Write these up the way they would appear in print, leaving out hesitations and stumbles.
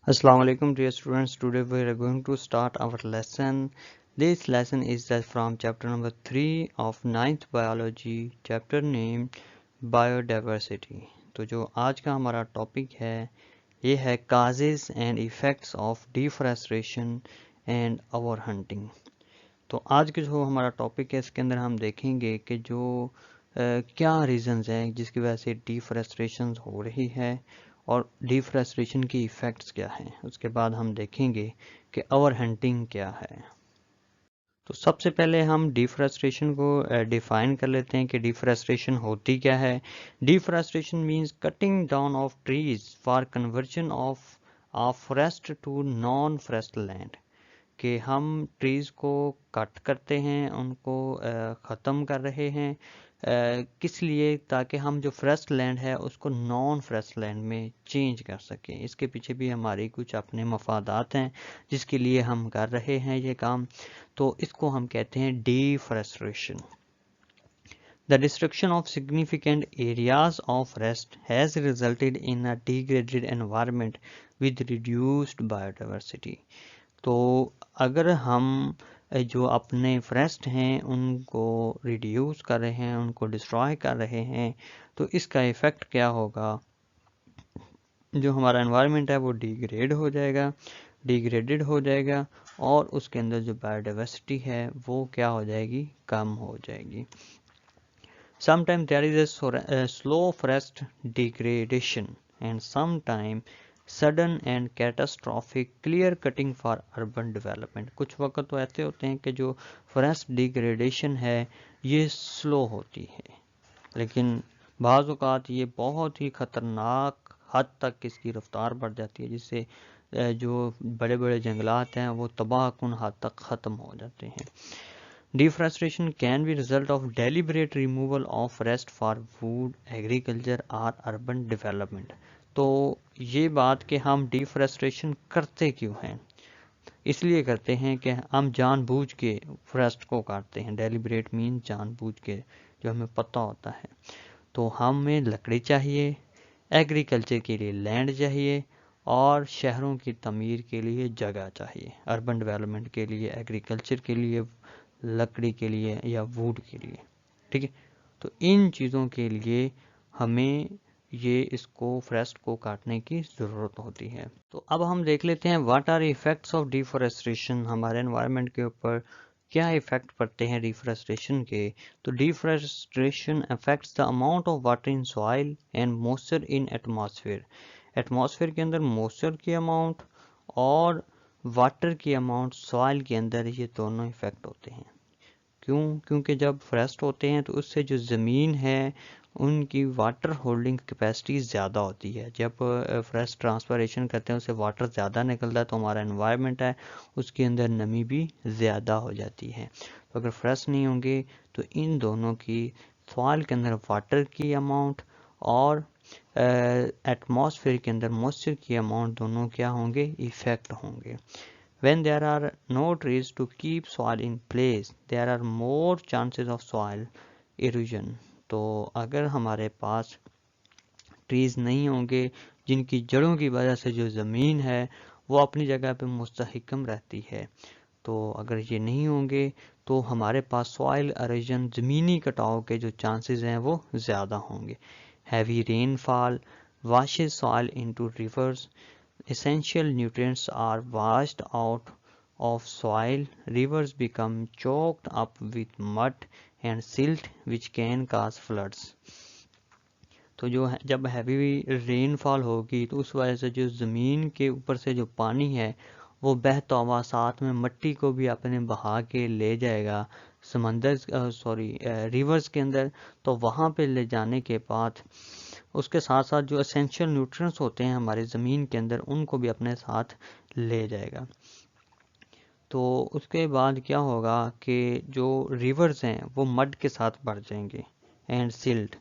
Assalamu alaikum dear students. Today we are going to start our lesson. This lesson is from chapter number 3 of ninth biology, chapter named biodiversity. तो जो आज का हमारा topic है ये है causes and effects of deforestation and overhunting. तो आज के जो हमारा टॉपिक है इसके अंदर हम देखेंगे कि जो क्या रीजंस हैं जिसकी वजह से डिफॉरेस्टेशन हो रही है और डिफॉरेस्टेशन की इफ़ेक्ट्स क्या हैं। उसके बाद हम देखेंगे कि ओवर हंटिंग क्या है। तो सबसे पहले हम डिफॉरेस्टेशन को डिफाइन कर लेते हैं कि डिफॉरेस्टेशन होती क्या है। Deforestation means cutting down of trees for conversion of forest to non forest land, कि हम ट्रीज़ को कट करते हैं, उनको ख़त्म कर रहे हैं किस लिए, ताकि हम जो फॉरेस्ट लैंड है उसको नॉन फॉरेस्ट लैंड में चेंज कर सकें। इसके पीछे भी हमारी कुछ अपने मफादात हैं जिसके लिए हम कर रहे हैं ये काम। तो इसको हम कहते हैं deforestation. The destruction of significant areas of forest has resulted in a degraded environment with reduced biodiversity. तो अगर हम जो अपने फॉरेस्ट हैं उनको रिड्यूस कर रहे हैं, उनको डिस्ट्रॉय कर रहे हैं, तो इसका इफ़ेक्ट क्या होगा, जो हमारा एनवायरनमेंट है वो डिग्रेडेड हो जाएगा और उसके अंदर जो बायोडाइवर्सिटी है वो क्या हो जाएगी, कम हो जाएगी। Sometimes there is a slow forest degradation and sometimes sudden and catastrophic clear cutting for urban development. कुछ वक्त तो ऐसे होते हैं कि जो फॉरेस्ट डिग्रेडेशन है ये स्लो होती है, लेकिन बाज़ औक़ात ये बहुत ही ख़तरनाक हद तक इसकी रफ्तार बढ़ जाती है, जिससे जो बड़े बड़े जंगलात हैं वो तबाहकुन हद तक ख़त्म हो जाते हैं। Deforestation can be result of deliberate removal of forest for food, agriculture or urban development. तो ये बात कि हम डिफॉरेस्टेशन करते क्यों हैं, इसलिए करते हैं कि हम जानबूझ के फॉरेस्ट को काटते हैं। डेलिब्रेट मीन जानबूझ के, जो हमें पता होता है। तो हमें लकड़ी चाहिए, एग्रीकल्चर के लिए लैंड चाहिए और शहरों की तमीर के लिए जगह चाहिए, अर्बन डेवलपमेंट के लिए, एग्रीकल्चर के लिए, लकड़ी के लिए या वुड के लिए। ठीक है, तो इन चीज़ों के लिए हमें इसको फॉरेस्ट को काटने की ज़रूरत होती है। तो अब हम देख लेते हैं what are effects of deforestation, हमारे एनवायरनमेंट के ऊपर क्या इफ़ेक्ट पड़ते हैं डिफॉरेस्टेशन के। तो deforestation affects the amount of water in soil and moisture in atmosphere. Atmosphere के अंदर मॉइस्चर की अमाउंट और वाटर की अमाउंट सॉइल के अंदर, ये दोनों इफ़ेक्ट होते हैं। क्योंकि जब फॉरेस्ट होते हैं तो उससे जो ज़मीन है उनकी वाटर होल्डिंग कैपेसिटी ज़्यादा होती है। जब फॉरेस्ट ट्रांसपरेशन करते हैं उससे वाटर ज़्यादा निकलता है, तो हमारा एनवायरनमेंट है उसके अंदर नमी भी ज़्यादा हो जाती है। तो अगर फॉरेस्ट नहीं होंगे तो इन दोनों की, सॉइल के अंदर वाटर की अमाउंट और एटमॉस्फेयर के अंदर मॉइस्चर की अमाउंट, दोनों क्या होंगे, इफ़ेक्ट होंगे। When there are no trees to keep soil in place, there are more chances of soil erosion. तो अगर हमारे पास ट्रीज़ नहीं होंगे जिनकी जड़ों की वजह से जो ज़मीन है वो अपनी जगह पे मुस्तहकम रहती है, तो अगर ये नहीं होंगे तो हमारे पास सॉइल एरोजन, ज़मीनी कटाव के जो चांसेस हैं वो ज़्यादा होंगे। Heavy rainfall washes soil into rivers. Essential nutrients are washed out of soil. Rivers become choked up with mud and silt which can cause floods. तो जब हैवी रेनफॉल होगी तो उस वजह से जो ज़मीन के ऊपर से जो पानी है वो बहता हुआ साथ में मिट्टी को भी अपने बहा के ले जाएगा रिवर्स के अंदर। तो वहाँ पे ले जाने के बाद उसके साथ साथ जो एसेंशियल न्यूट्रिएंट्स होते हैं हमारी ज़मीन के अंदर उनको भी अपने साथ ले जाएगा। तो उसके बाद क्या होगा कि जो रिवर्स हैं वो मड के साथ भर जाएंगे एंड सिल्ट,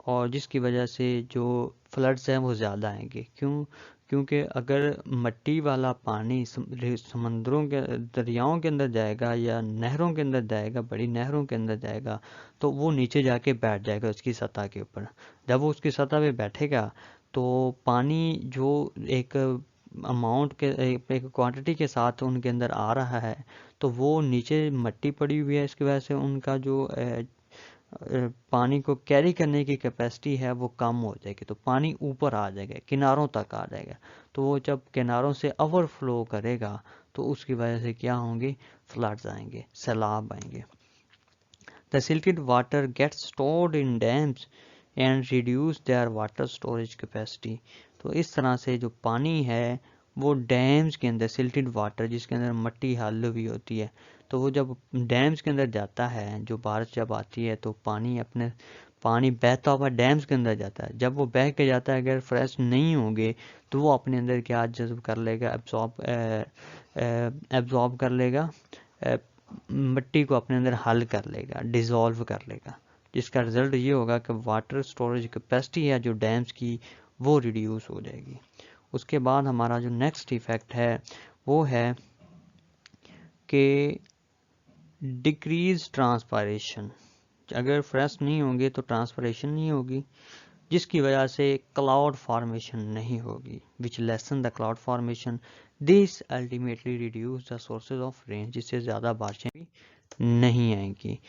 और जिसकी वजह से जो फ्लड्स हैं वो ज़्यादा आएंगे। क्योंकि अगर मिट्टी वाला पानी समंदरों के, दरियाओं के अंदर जाएगा या नहरों के अंदर जाएगा, बड़ी नहरों के अंदर जाएगा, तो वो नीचे जाके बैठ जाएगा उसकी सतह के ऊपर। जब वो उसकी सतह पे बैठेगा तो पानी जो एक अमाउंट के एक क्वांटिटी के साथ उनके अंदर आ रहा है, तो वो नीचे मिट्टी पड़ी हुई है, इसकी वजह से उनका जो पानी को कैरी करने की कैपेसिटी है वो कम हो जाएगी, तो पानी ऊपर आ जाएगा, किनारों तक आ जाएगा। तो वो जब किनारों से ओवरफ्लो करेगा तो उसकी वजह से क्या होंगे, फ्लड्स आएंगे, सैलाब आएंगे। The silted water gets stored in dams and reduce their water storage capacity. तो इस तरह से जो पानी है वो डैम्स के अंदर, सिल्टेड वाटर जिसके अंदर मिट्टी हल हुई होती है, तो वो जब डैम्स के अंदर जाता है, जो बारिश जब आती है तो पानी बहता हुआ डैम्स के अंदर जाता है। जब वो बह के जाता है, अगर फ्रेश नहीं होंगे तो वो अपने अंदर क्या जज़्ब कर लेगा, एब्जॉर्ब कर लेगा, मिट्टी को अपने अंदर हल कर लेगा, डिज़ोल्व कर लेगा, जिसका रिज़ल्ट ये होगा कि वाटर स्टोरेज कैपेसिटी है जो डैम्स की वो रिड्यूस हो जाएगी। उसके बाद हमारा जो नेक्स्ट इफ़ेक्ट है वो है कि डिक्रीज ट्रांसपायरेशन। अगर फ्रेश नहीं होंगे तो ट्रांसपायरेशन नहीं होगी, जिसकी वजह से क्लाउड फॉर्मेशन नहीं होगी, विच lesson the cloud formation. This ultimately reduce the sources of rain, जिससे ज़्यादा बारिशें भी नहीं आएंगी।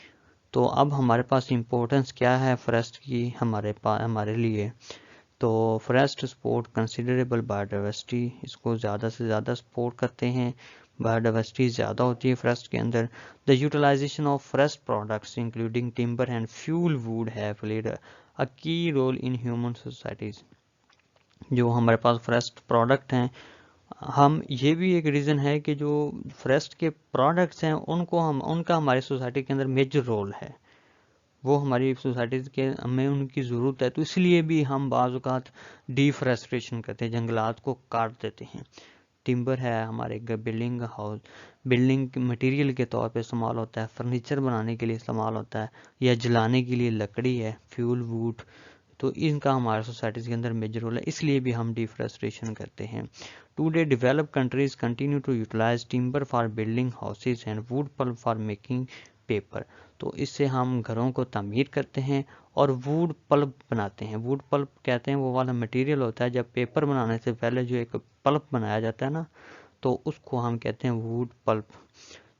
तो अब हमारे पास इम्पोर्टेंस क्या है फॉरेस्ट की हमारे लिए, तो फॉरेस्ट सपोर्ट कंसिडरेबल बायोडाइवर्सिटी, इसको ज़्यादा से ज़्यादा सपोर्ट करते हैं, बायोडाइवर्सिटी ज़्यादा होती है फॉरेस्ट के अंदर। The utilization of forest products including timber and fuel wood have played a key role in human societies. जो हमारे पास फॉरेस्ट प्रोडक्ट हैं, हम ये भी एक रीज़न है कि जो फॉरेस्ट के प्रोडक्ट्स हैं उनका हमारी सोसाइटी के अंदर मेजर रोल है, वो हमारी सोसाइटीज़ के हमें उनकी ज़रूरत है, तो इसलिए भी हम बाज़ औक़ात डिफॉरेस्टेशन करते हैं, जंगलात को काट देते हैं। टिम्बर है हमारे बिल्डिंग मटेरियल के तौर पे इस्तेमाल होता है, फर्नीचर बनाने के लिए इस्तेमाल होता है, या जलाने के लिए लकड़ी है, फ्यूल वुड, तो इनका हमारे सोसाइटीज़ के अंदर मेजर रोल है, इसलिए भी हम डिफॉरेस्टेशन करते हैं। Today developed countries continue to utilize timber for building houses and wood pulp for making paper. तो इससे हम घरों को तामीर करते हैं और वुड पल्प बनाते हैं। वुड पल्प कहते हैं वो वाला मटेरियल होता है, जब पेपर बनाने से पहले जो एक पल्प बनाया जाता है ना, तो उसको हम कहते हैं वुड पल्प।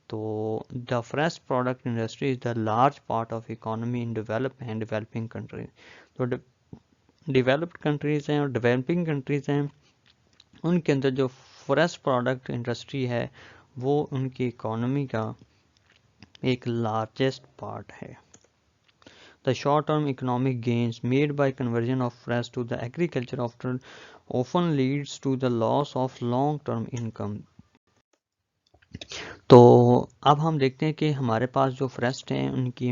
तो the forest product industry is the large part of economy in developing countries. तो डेवलप्ड कंट्रीज़ हैं और डेवलपिंग कंट्रीज़ हैं, उनके अंदर जो फॉरेस्ट प्रोडक्ट इंडस्ट्री है वो उनकी इकोनॉमी का एक लार्जेस्ट पार्ट है। The short-term economic gains made by conversion of forest to the agriculture often leads to the loss of long-term income. तो अब हम देखते हैं कि हमारे पास जो फॉरेस्ट हैं उनकी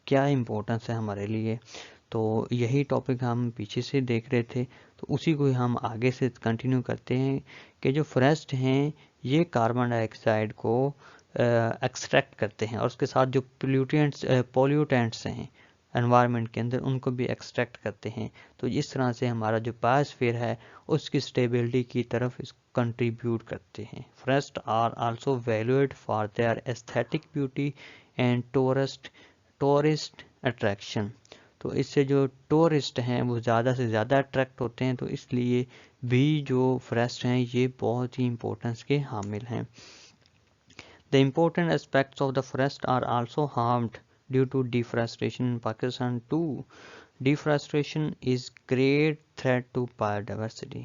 क्या इम्पोर्टेंस है हमारे लिए। तो यही टॉपिक हम पीछे से देख रहे थे, तो उसी को हम आगे से कंटिन्यू करते हैं कि जो फॉरेस्ट हैं ये कार्बन डाइऑक्साइड को एक्सट्रैक्ट करते हैं, और उसके साथ जो पोल्यूटेंट्स हैं एनवायरनमेंट के अंदर उनको भी एक्सट्रैक्ट करते हैं। तो इस तरह से हमारा जो बायोस्फीयर है उसकी स्टेबिलिटी की तरफ कंट्रीब्यूट करते हैं। Forest are also valued for their aesthetic beauty and tourist attraction. तो इससे जो टूरिस्ट हैं वो ज़्यादा से ज़्यादा अट्रैक्ट होते हैं, तो इसलिए भी जो फॉरेस्ट हैं ये बहुत ही इम्पोर्टेंस के हामिल हैं। The important aspects of the forest are also harmed due to deforestation in Pakistan too. Deforestation is great threat to biodiversity.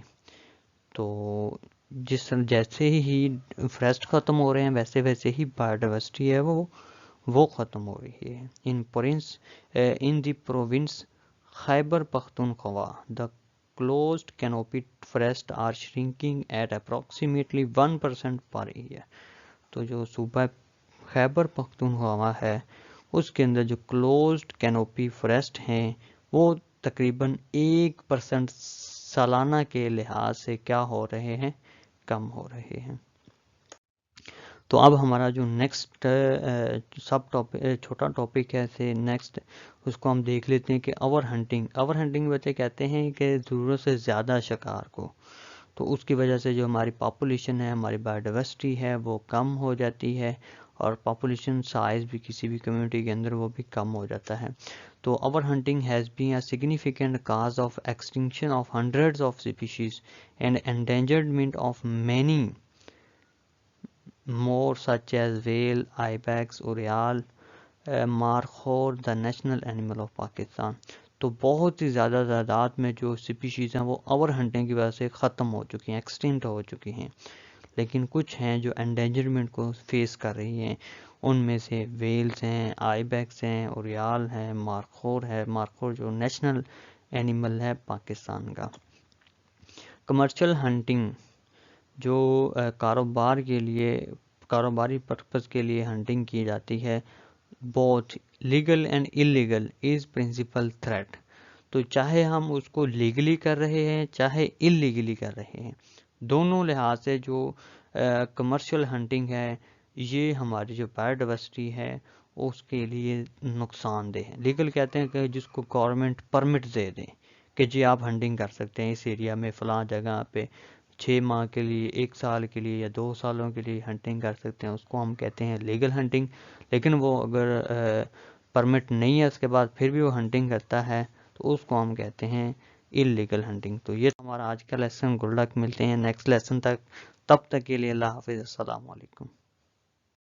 तो जैसे ही फॉरेस्ट ख़त्म हो रहे हैं वैसे वैसे ही बायोडाइवर्सिटी है वो ख़त्म हो रही है। In the province Khyber Pakhtunkhwa the closed canopy forests are shrinking at approximately 1% per year. तो जो सूबा खैबर पख्तूनख्वा है उसके अंदर जो क्लोज्ड कैनोपी फॉरेस्ट हैं वो तकरीबन 1% सालाना के लिहाज से क्या हो रहे हैं, कम हो रहे हैं। तो अब हमारा जो नेक्स्ट सब टॉपिक छोटा टॉपिक है से नेक्स्ट उसको हम देख लेते हैं कि ओवर हंटिंग बच्चे कहते हैं कि ज़रूरत से ज़्यादा शिकार को, तो उसकी वजह से जो हमारी पॉपुलेशन है, हमारी बायोडाइवर्सिटी है वो कम हो जाती है, और पॉपुलेशन साइज भी किसी भी कम्युनिटी के अंदर वो भी कम हो जाता है। तो over hunting has been a significant cause of extinction of hundreds of species and endangerment of many more such as whale, ibex, urial, markhor the national animal of Pakistan. तो बहुत ही ज़्यादा तादाद में जो स्पीशीज़ हैं वो ओवर हंटिंग की वजह से ख़त्म हो चुकी हैं, एक्सटिंक्ट हो चुकी हैं। लेकिन कुछ हैं जो एंडेंजरमेंट को फेस कर रही हैं। उनमें से वेल्स हैं, आइबैक्स हैं, उरियाल हैं, मारखोर है। मारखोर जो नेशनल एनिमल है पाकिस्तान का। कमर्शियल हंटिंग जो कारोबारी पर्पज़ के लिए हंटिंग की जाती है, both legal and illegal is principal threat. तो चाहे हम उसको लीगली कर रहे हैं चाहे इलीगली कर रहे हैं, दोनों लिहाज से जो कमर्शियल हंटिंग है ये हमारी जो बायोडाइवर्सिटी है उसके लिए नुकसानदेह है। लीगल कहते हैं कि जिसको गवर्नमेंट परमिट दे दें कि जी आप हंटिंग कर सकते हैं इस एरिया में फ़लाँ जगह पे 6 माह के लिए, 1 साल के लिए या 2 सालों के लिए हंटिंग कर सकते हैं, उसको हम कहते हैं लीगल हंटिंग। लेकिन वो अगर परमिट नहीं है उसके बाद फिर भी वो हंटिंग करता है तो उसको हम कहते हैं इलीगल हंटिंग। तो ये हमारा आज का लेसन। गुड लक, मिलते हैं नेक्स्ट लेसन तक, तब तक के लिए अल्लाह हाफिज़, अस्सलाम वालेकुम।